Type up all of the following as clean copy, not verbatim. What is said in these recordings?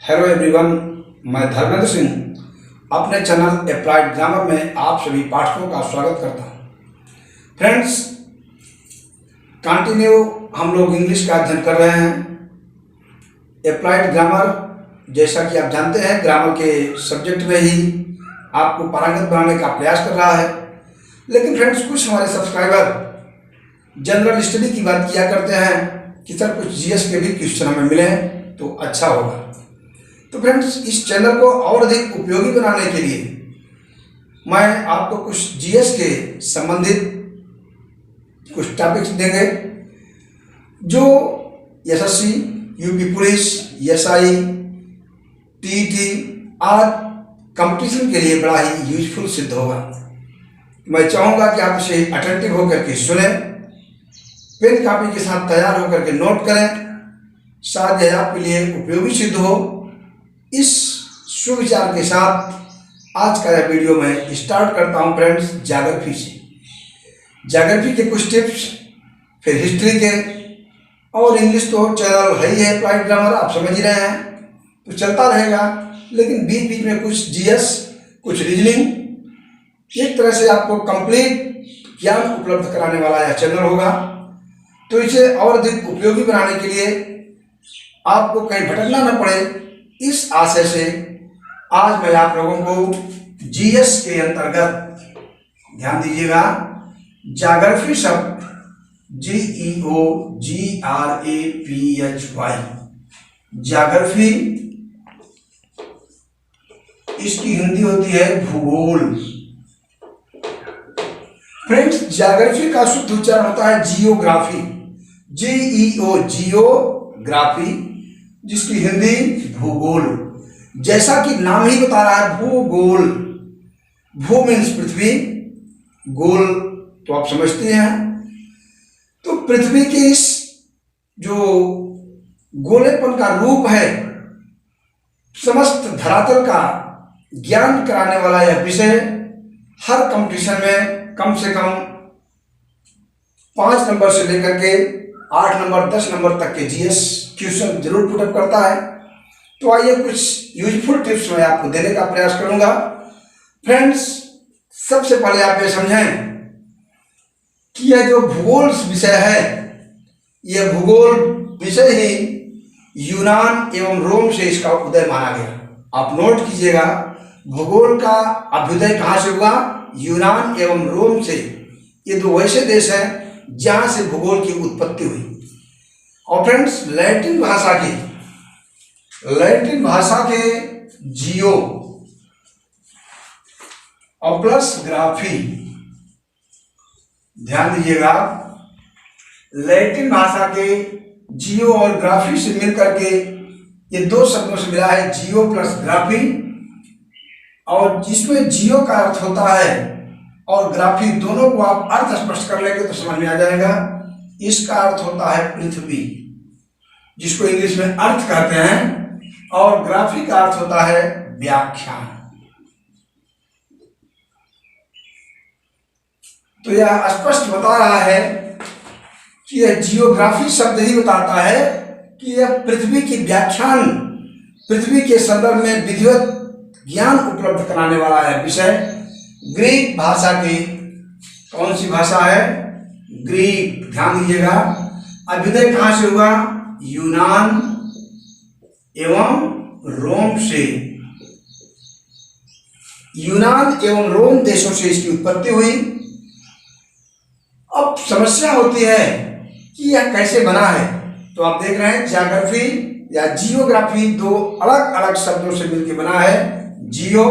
Hello everyone, मैं धर्मेंद्र सिंह अपने channel applied grammar में आप सभी पाठकों का स्वागत करता हूं। फ्रेंड्स, कंटिन्यू हम लोग इंग्लिश का अध्ययन कर रहे हैं। अप्लाइड ग्रामर, जैसा कि आप जानते हैं, ग्रामर के सब्जेक्ट में ही आपको पारंगत बनाने का प्रयास कर रहा है। लेकिन फ्रेंड्स, कुछ हमारे सब्सक्राइबर जनरल स्टडी की बात किया करते हैं कि सर कुछ जीएस के भी क्वेश्चन हमें मिले तो अच्छा होगा। तो फ्रेंड्स, इस चैनल को और अधिक उपयोगी बनाने के लिए मैं आपको कुछ जीएस के संबंधित कुछ टॉपिक्स देंगे जो SSC, UP police, SI, TT आदि कंपटीशन के लिए बड़ा ही यूजफुल सिद्ध होगा। मैं चाहूँगा कि आप इसे अटेंटिव होकर के सुने, पेन कॉपी के साथ तैयार होकर के नोट करें, शायद यह आपके लिए उपयोगी सिद्ध हो। इस सुविचार के साथ आज का यह वीडियो मैं स्टार्ट करता हूं फ्रेंड्स, ज्योग्राफी से। ज्योग्राफी के कुछ टिप्स, फिर हिस्ट्री के, और इंग्लिश तो चैनल है ही है अप्लाइड ग्रामर, आप समझ ही रहे हैं, तो चलता रहेगा। लेकिन बीच बीच में कुछ जीएस, कुछ रीजनिंग, एक तरह से आपको कंप्लीट ज्ञान उपलब्ध कराने वाला यह चैनल होगा। तो इसे और अधिक उपयोगी बनाने के लिए आपको कहीं भटकना न पड़े, इस आशय से आज मैं आप लोगों को जीएस के अंतर्गत, ध्यान दीजिएगा, ज्योग्राफी शब्द GEOGRAPHY, ज्योग्राफी, इसकी हिंदी होती है भूगोल। फ्रेंड्स, ज्योग्राफी का शुद्ध उच्चारण होता है जियोग्राफी, जियोग्राफी, जिसकी हिंदी भूगोल। जैसा कि नाम ही बता रहा है, भूगोल। भू मीन्स पृथ्वी, गोल तो आप समझते हैं। तो पृथ्वी के इस जो गोलेपन का रूप है, समस्त धरातल का ज्ञान कराने वाला यह विषय हर कंपटीशन में कम से कम 5 नंबर से लेकर के 8 नंबर 10 नंबर तक के जीएस क्वेश्चन जरूर पुटअप करता है। तो आइए कुछ यूजफुल टिप्स मैं आपको देने का प्रयास करूंगा। फ्रेंड्स, सबसे पहले आप ये समझें कि यह जो भूगोल विषय है, यह भूगोल विषय ही यूनान एवं रोम से इसका उदय माना गया। आप नोट कीजिएगा, भूगोल का अभ्युदय कहाँ से हुआ? यूनान एवं रोम से। ये दो वैसे देश हैं जहां से भूगोल की उत्पत्ति हुई। और फ्रेंड्स, लैटिन भाषा के जियो और प्लस ग्राफी, ध्यान दीजिएगा, लैटिन भाषा के जियो और ग्राफी से मिलकर के ये दो शब्दों से मिला है, जियो प्लस ग्राफी। और जिसमें जियो का अर्थ होता है और ग्राफी, दोनों को आप अर्थ स्पष्ट कर लेंगे तो समझ में आ जाएगा। इसका अर्थ होता है पृथ्वी, जिसको इंग्लिश में अर्थ कहते हैं, और ग्राफी का अर्थ होता है व्याख्यान। तो यह स्पष्ट बता रहा है कि यह जियोग्राफी शब्द ही बताता है कि यह पृथ्वी की व्याख्यान, पृथ्वी के संदर्भ में विधिवत ज्ञान उपलब्ध कराने वाला है विषय। ग्रीक भाषा की, कौन सी भाषा है? ग्रीक। ध्यान दीजिएगा, अभ्युदय कहां से हुआ? यूनान एवं रोम से। यूनान एवं रोम देशों से इसकी उत्पत्ति हुई। अब समस्या होती है कि यह कैसे बना है। तो आप देख रहे हैं, ज्योग्राफी या जियोग्राफी दो अलग अलग शब्दों से मिलकर बना है। जियो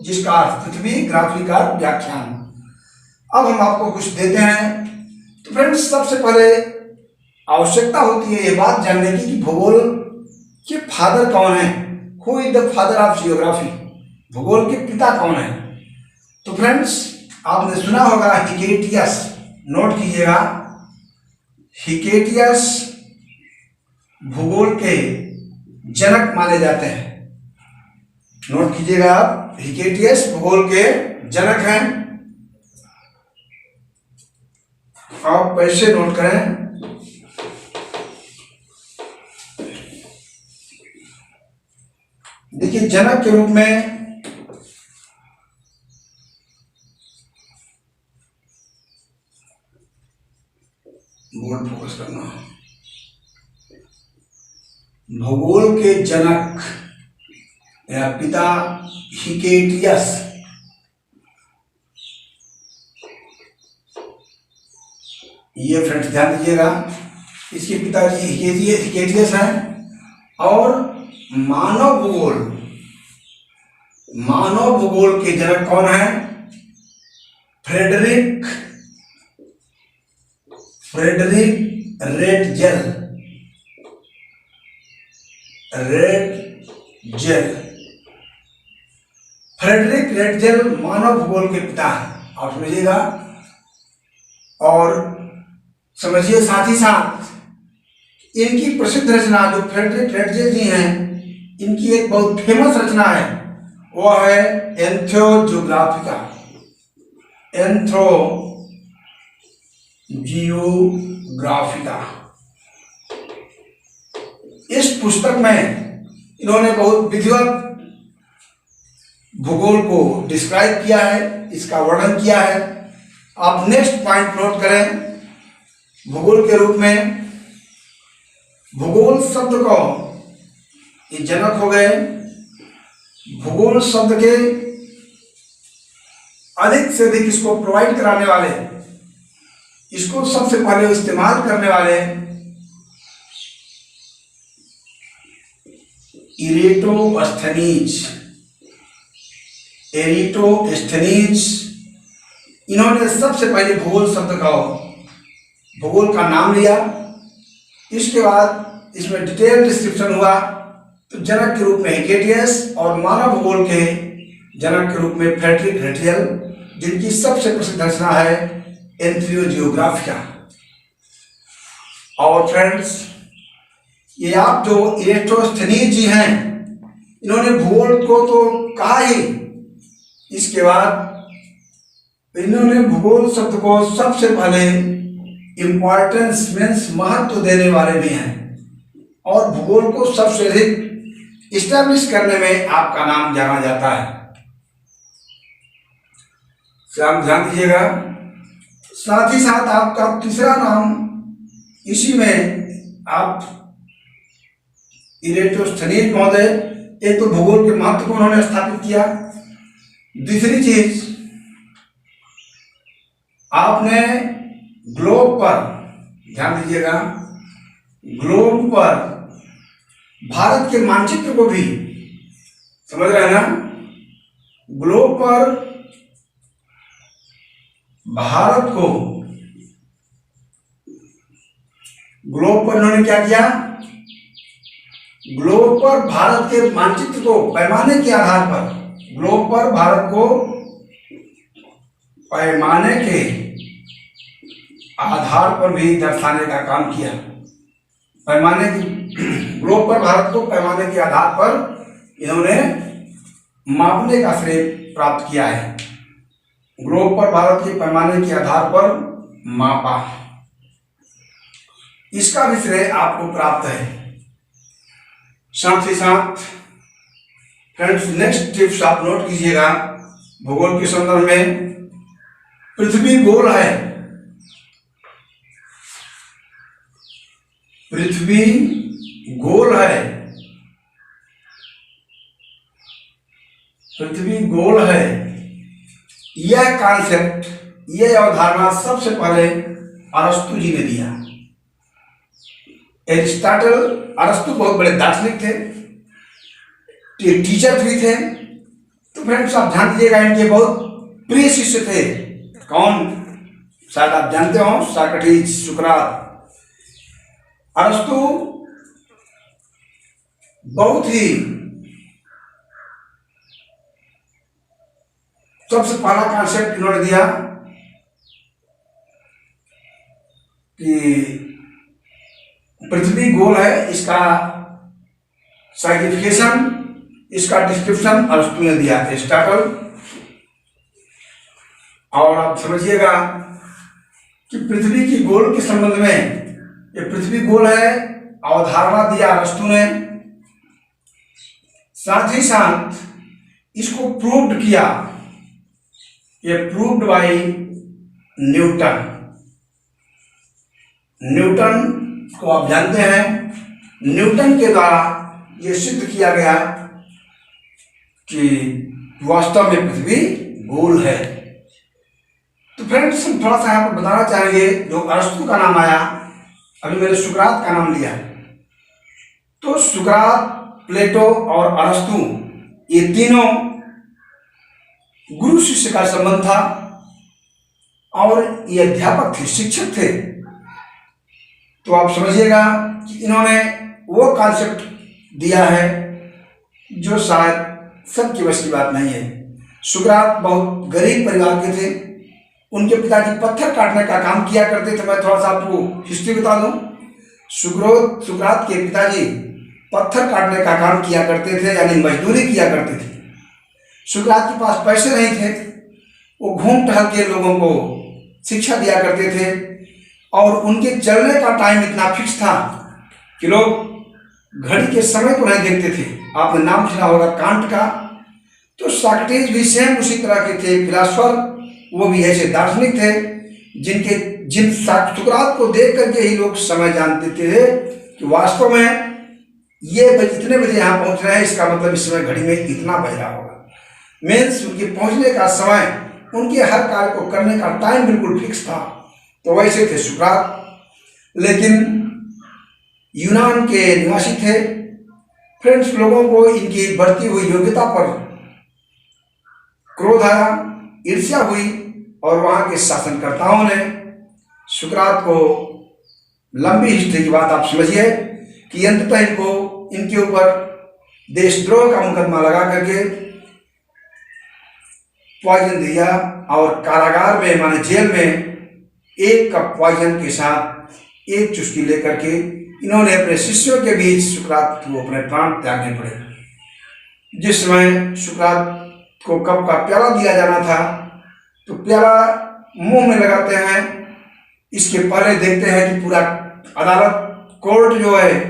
जिसका अर्थ पृथ्वी, ग्राफी का व्याख्यान। अब हम आपको कुछ देते हैं। तो फ्रेंड्स, सबसे पहले आवश्यकता होती है ये बात जानने की कि भूगोल के फादर कौन है। Who is the father of geography? भूगोल के पिता कौन है? तो फ्रेंड्स, आपने सुना होगा हिकेटियस, नोट कीजिएगा, हिकेटियस भूगोल के जनक माने जाते हैं। नोट कीजिएगा आप, हिकेटियस भूगोल के जनक हैं। आप पैसे नोट करें। देखिए, जनक के रूप में बोर्ड फोकस करना, भूगोल के जनक या पिता हिकेटियस, ये फ्रेंड्स ध्यान दीजिएगा, इसके पिताजी हिकेटियस हैं। और मानव भूगोल के जनक कौन है? Friedrich Ratzel. फ्रेडरिक रेटजेल मानव भूगोल के पिता हैं, आप समझिएगा। और समझिए साथ ही साथ इनकी प्रसिद्ध रचना जो फ्रेडरिक रेटजेल जी हैं, इनकी एक बहुत फेमस रचना है, वो है एंथ्रोजियोग्राफिका। इस पुस्तक में इन्होंने बहुत विधिवत भूगोल को डिस्क्राइब किया है, इसका वर्णन किया है। आप नेक्स्ट पॉइंट नोट करें, भूगोल के रूप में भूगोल शब्द को, ये जनक हो गए, भूगोल शब्द के अधिक से अधिक इसको प्रोवाइड कराने वाले, इसको सबसे पहले इस्तेमाल करने वाले एरिटोस्थनीज, इन्होंने सबसे पहले भूगोल शब्द का, भूगोल का नाम लिया। इसके बाद इसमें डिटेल डिस्क्रिप्शन हुआ, तो जनक के रूप में हिकेटियस और मानव भूगोल के जनक के रूप में फ्रेडरिक रेटजेल, जिनकी सबसे प्रसिद्ध रचना है एंथ्रोजियोग्राफिका। और फ्रेंड्स, ये आप जो एरिटोस्थनीज जी हैं, इन्होंने भूगोल को तो कहा ही, इसके बाद इन्होंने भूगोल शब्द को सबसे पहले इंपॉर्टेंस मीन्स महत्व देने वाले भी हैं, और भूगोल को सबसे अधिक इस्टेब्लिश करने में आपका नाम जाना जाता है। आप ध्यान दीजिएगा। साथ ही साथ आपका तीसरा नाम इसी में आप एरिटोस्थनीज महोदय, एक तो भूगोल के महत्व को उन्होंने स्थापित किया। दूसरी चीज, आपने ग्लोब पर ध्यान दीजिएगा, ग्लोब पर भारत के मानचित्र को भी, समझ रहे हैं ना, ग्लोब पर भारत को, ग्लोब पर उन्होंने क्या किया? ग्लोब पर भारत के मानचित्र को पैमाने के आधार पर, ग्लोब पर भारत को पैमाने के आधार पर भी दर्शाने का काम किया। पैमाने की, ग्लोब पर भारत को पैमाने के आधार पर इन्होंने मापने का श्रेय प्राप्त किया है। ग्लोब पर भारत के पैमाने के आधार पर मापा, इसका भी श्रेय आपको प्राप्त है। साथ ही साथ फ्रेंड्स, नेक्स्ट टिप्स आप नोट कीजिएगा भूगोल के संदर्भ में। पृथ्वी गोल है, पृथ्वी गोल है, पृथ्वी गोल है, यह कॉन्सेप्ट, यह अवधारणा सबसे पहले अरस्तु जी ने दिया। एरिस्टोटल, अरस्तु बहुत बड़े दार्शनिक थे, टीचर भी थे। तो फ्रेंड्स, आप ध्यान दीजिएगा, इनके बहुत प्रिय शिष्य थे। कौन? शायद आप जानते हो, सोक्रेटिस, सुकरात। अरस्तु बहुत ही सबसे पहला कॉन्सेप्ट इन्होंने दिया कि पृथ्वी गोल है, इसका साइंटिफिकेशन, इसका डिस्क्रिप्शन अरस्तु ने दिया, एरिस्टोटल। और आप समझिएगा कि पृथ्वी की गोल के संबंध में, ये पृथ्वी गोल है, अवधारणा दिया अरस्तु ने। साथ ही साथ इसको प्रूव्ड किया, ये प्रूव्ड बाय न्यूटन। न्यूटन को आप जानते हैं, न्यूटन के द्वारा ये सिद्ध किया गया कि वास्तव में पृथ्वी गोल है। तो फ्रेंड्स, हम थोड़ा सा यहाँ पर बताना चाहेंगे, जो अरस्तु का नाम आया, अभी मैंने सुकरात का नाम लिया, तो सुकरात, प्लेटो और अरस्तु, ये तीनों गुरु शिष्य का संबंध था और ये अध्यापक थे, शिक्षक थे। तो आप समझिएगा कि इन्होंने वो कॉन्सेप्ट दिया है जो शायद सबकी बस की बात नहीं है। सुकरात बहुत गरीब परिवार के थे, उनके पिताजी पत्थर काटने का काम किया करते थे। मैं थोड़ा सा आपको हिस्ट्री बता दूं। सुकरात के पिताजी पत्थर काटने का काम किया करते थे, यानी मजदूरी किया करते थे। सुकरात के पास पैसे नहीं थे, वो घूम टहल के लोगों को शिक्षा दिया करते थे और उनके चलने का टाइम इतना फिक्स था कि लोग घड़ी के समय को नहीं देखते थे। आपने नाम सुना होगा कांट का। तो सॉक्रेटिस भी सेम उसी तरह के थे, फिलासफर, वो भी ऐसे दार्शनिक थे जिन सुकरात को देख करके ही लोग समय जानते थे कि वास्तव में ये इतने बजे यहाँ पहुँच रहे हैं, इसका मतलब इस समय घड़ी में इतना बज रहा होगा। मीन्स उनके पहुँचने का समय, उनके हर कार्य को करने का टाइम बिल्कुल फिक्स था। तो वैसे थे सुकरात, लेकिन यूनान के निवासी थे। फ्रेंड्स, लोगों को इनकी बढ़ती हुई योग्यता पर क्रोध आया, ईर्ष्या हुई और वहाँ के शासनकर्ताओं ने सुकरात को, लंबी हिस्ट्री की बात आप समझिए, कि अंततः इनके ऊपर देशद्रोह का मुकदमा लगा करके पॉइजन दिया और कारागार में, माने जेल में, एक कप पॉइजन के साथ एक चुस्की लेकर के इन्होंने अपने शिष्यों के बीच सुकरात को अपने प्राण त्यागने पड़े। जिस समय सुकरात को कप का प्याला दिया जाना था, तो प्याला मुंह में लगाते हैं, इसके पहले देखते हैं कि पूरा अदालत, कोर्ट जो है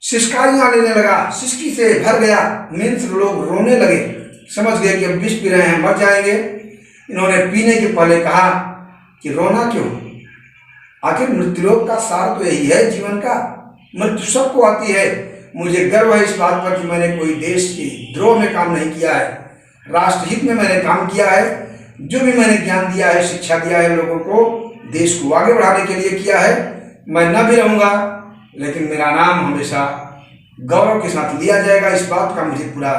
सिसकारियां लेने लगा, सिसकी से भर गया। मीन्स लोग रोने लगे, समझ गए कि अब विष पी रहे हैं, मर जाएंगे। इन्होंने पीने के पहले कहा कि रोना क्यों, आखिर मृत्युलोक का सार तो यही है जीवन का, मृत्यु सबको आती है। मुझे गर्व है इस बात पर कि मैंने कोई देश की द्रोह में काम नहीं किया है, राष्ट्रहित में मैंने काम किया है। जो भी मैंने ज्ञान दिया है, शिक्षा दिया है लोगों को, देश को आगे बढ़ाने के लिए किया है। मैं न भी रहूँगा, लेकिन मेरा नाम हमेशा गौरव के साथ लिया जाएगा, इस बात का मुझे पूरा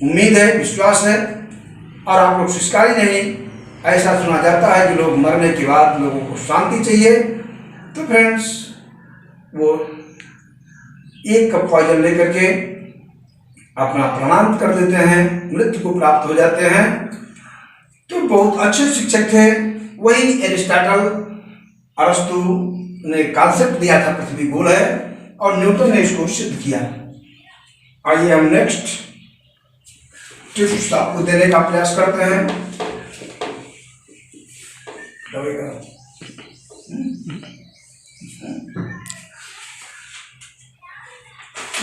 उम्मीद है, विश्वास है। और आप लोग शिष्कारी नहीं, ऐसा सुना जाता है कि लोग मरने के बाद लोगों को शांति चाहिए। तो फ्रेंड्स, वो एक कप पॉइजन लेकर के अपना प्रणाम कर देते हैं, मृत्यु को प्राप्त हो जाते हैं। तो बहुत अच्छे शिक्षक थे। वही एरिस्टोटल, अरस्तु ने कॉन्सेप्ट दिया था पृथ्वी गोल है, और न्यूटन ने इसको सिद्ध किया। आइए हम नेक्स्ट टिप्स आपको देने का प्रयास करते हैं।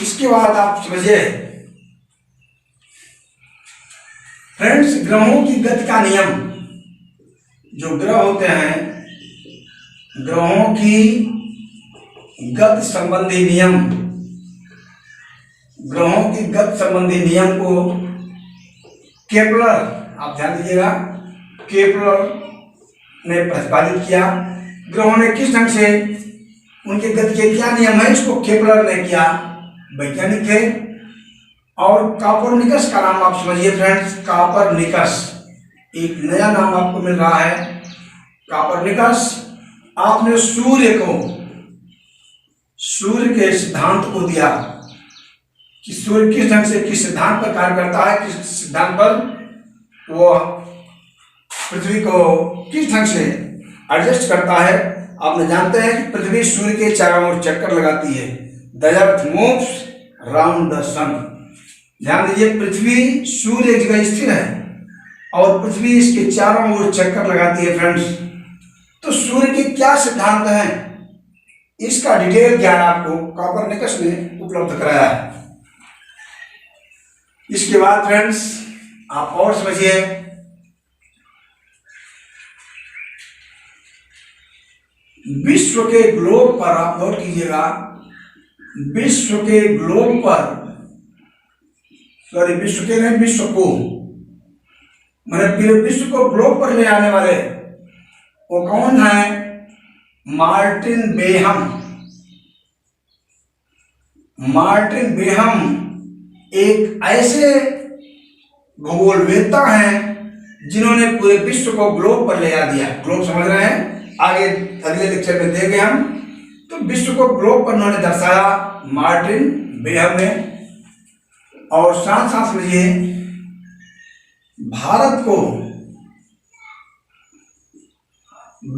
इसके बाद आप समझिए फ्रेंड्स, ग्रहों की गति का नियम, जो ग्रह होते हैं, ग्रहों की गति संबंधी नियम, ग्रहों की गति संबंधी नियम को केपलर, आप ध्यान दीजिएगा, केपलर ने प्रतिपादित किया। ग्रहों ने किस ढंग से, उनके गति के क्या नियम है, इसको केपलर ने किया, वैज्ञानिक थे। और कॉपरनिकस का नाम आप समझिए फ्रेंड्स, कॉपरनिकस, एक नया नाम आपको मिल रहा है, कॉपरनिकस। आपने सूर्य के सिद्धांत को दिया कि सूर्य किस ढंग से, किस सिद्धांत पर कार्य करता है, किस सिद्धांत पर वो पृथ्वी को किस ढंग से एडजस्ट करता है। आपने जानते हैं कि पृथ्वी सूर्य के चारों ओर चक्कर लगाती है, the earth moves round the sun. ध्यान दीजिए, पृथ्वी, सूर्य एक जगह स्थिर है और पृथ्वी इसके चारों ओर चक्कर लगाती है फ्रेंड्स। तो सूर्य के क्या सिद्धांत हैं, इसका डिटेल ज्ञान आपको कॉपरनिकस ने उपलब्ध कराया है। इसके बाद फ्रेंड्स आप और समझिए, विश्व के ग्लोब पर आप नोट कीजिएगा, विश्व के ग्लोब पर, सॉरी विश्व के नहीं, विश्व को, मैंने विश्व को ग्लोब पर ले आने वाले वो कौन है? Martin Behaim. मार्टिन बेहम एक ऐसे भूगोलवेत्ता हैं जिन्होंने पूरे विश्व को ग्लोब पर ले आ दिया। ग्लोब समझ रहे हैं, आगे अगले लेक्चर में देंगे हम। तो विश्व को ग्लोब पर उन्होंने दर्शाया मार्टिन बेहम ने। और साथ साथ समझिए, भारत को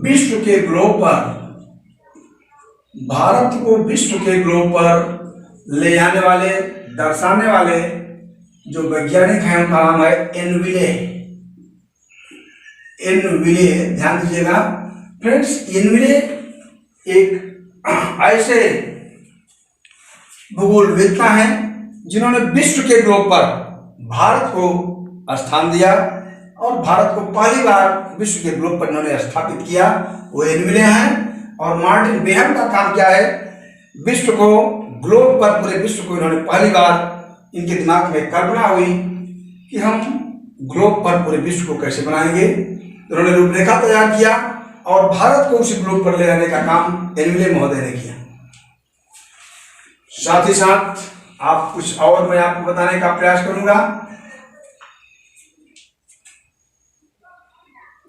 विश्व के ग्लोब पर, भारत को विश्व के ग्लोब पर ले आने वाले, दर्शाने वाले जो वैज्ञानिक हैं उनका नाम है एनविले। एनविले, ध्यान दीजिएगा फ्रेंड्स, एनविले एक ऐसे भूगोलवेत्ता हैं जिन्होंने विश्व के ग्लोब पर भारत को स्थान दिया और भारत को पहली बार विश्व के ग्लोब पर इन्होंने स्थापित किया, वो एनविले हैं। और मार्टिन बेहम का काम क्या है? विश्व को ग्लोब पर, पूरे विश्व को इन्होंने पहली बार, इनके दिमाग में कल्पना हुई कि हम ग्लोब पर पूरे विश्व को कैसे बनाएंगे। उन्होंने रूपरेखा तैयार किया और भारत को उसी ग्लोब पर ले आने का काम एनविले महोदय ने किया। साथ ही साथ आप कुछ और मैं आपको बताने का प्रयास करूंगा।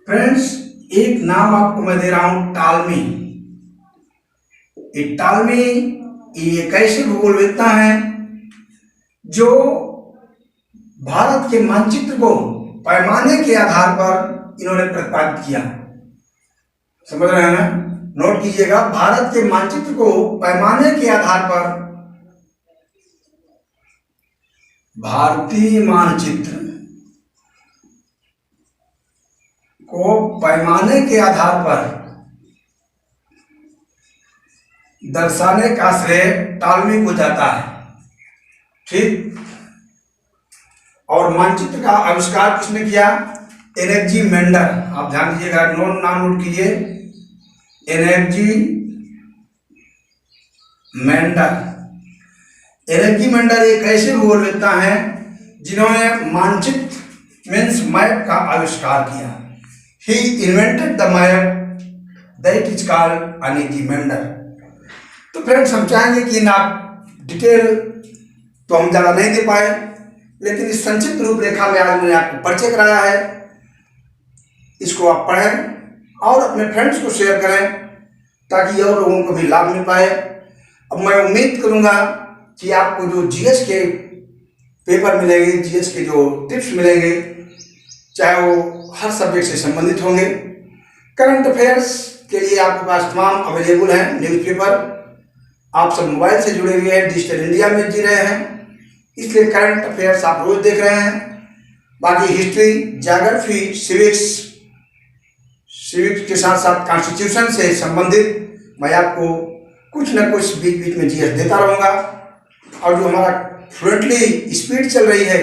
फ्रेंड्स, एक नाम आपको मैं दे रहा हूं, टालमी। ये टालमी ये एक ऐसे भूगोलवेत्ता हैं जो भारत के मानचित्र को पैमाने के आधार पर इन्होंने प्रतिपादित किया। समझ रहे हैं ना? नोट कीजिएगा, भारत के मानचित्र को पैमाने के आधार पर, भारतीय मानचित्र को पैमाने के आधार पर दर्शाने का श्रेय टालमी को जाता है। ठीक। और मानचित्र का आविष्कार किसने किया? एनर्जी मेंडर। आप ध्यान दीजिएगा, नाम नोट कीजिए, एनर्जी मेंडर। एनर्जी मेंडर एक ऐसे भूगोलवेत्ता हैं जिन्होंने मानचित्र मीन्स मैप का आविष्कार किया। He invented the map that is called Anaximander. तो फ्रेंड्स, हम चाहेंगे कि ना डिटेल तो हम ज़्यादा नहीं दे पाए, लेकिन इस संक्षिप्त रूपरेखा में आज मैंने आपको परिचय कराया है। इसको आप पढ़ें और अपने फ्रेंड्स को शेयर करें ताकि और लोगों को भी लाभ मिल पाए। अब मैं उम्मीद करूंगा कि आपको जो जीएस के पेपर मिलेंगे, जीएस के जो टिप्स मिलेंगे, चाहे वो हर सब्जेक्ट से संबंधित होंगे। करंट अफेयर्स के लिए आपके पास तमाम अवेलेबल हैं न्यूज़पेपर। आप सब मोबाइल से जुड़े हुए हैं, डिजिटल इंडिया में जी रहे हैं, इसलिए करंट अफेयर्स आप रोज देख रहे हैं। बाकी हिस्ट्री, ज्योग्राफी, सिविक्स के साथ साथ कॉन्स्टिट्यूशन से संबंधित मैं आपको कुछ न कुछ बीच बीच में जीएस देता रहूँगा। और जो हमारा फ्लुएंटली स्पीड चल रही है,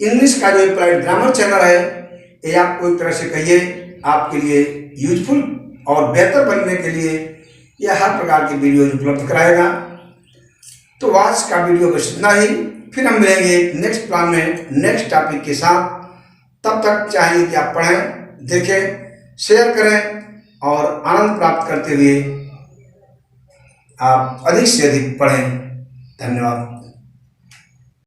इंग्लिश का जो एप्लाइड ग्रामर चैनल है, ये आपको एक तरह से कहिए आपके लिए यूजफुल और बेहतर बनने के लिए यह हर प्रकार की वीडियो उपलब्ध कराएगा। तो आज का वीडियो बस इतना ही, फिर हम मिलेंगे नेक्स्ट प्लान में नेक्स्ट टॉपिक के साथ। तब तक चाहिए कि आप पढ़ें, देखें, शेयर करें और आनंद प्राप्त करते हुए आप अधिक से अधिक पढ़ें। धन्यवाद।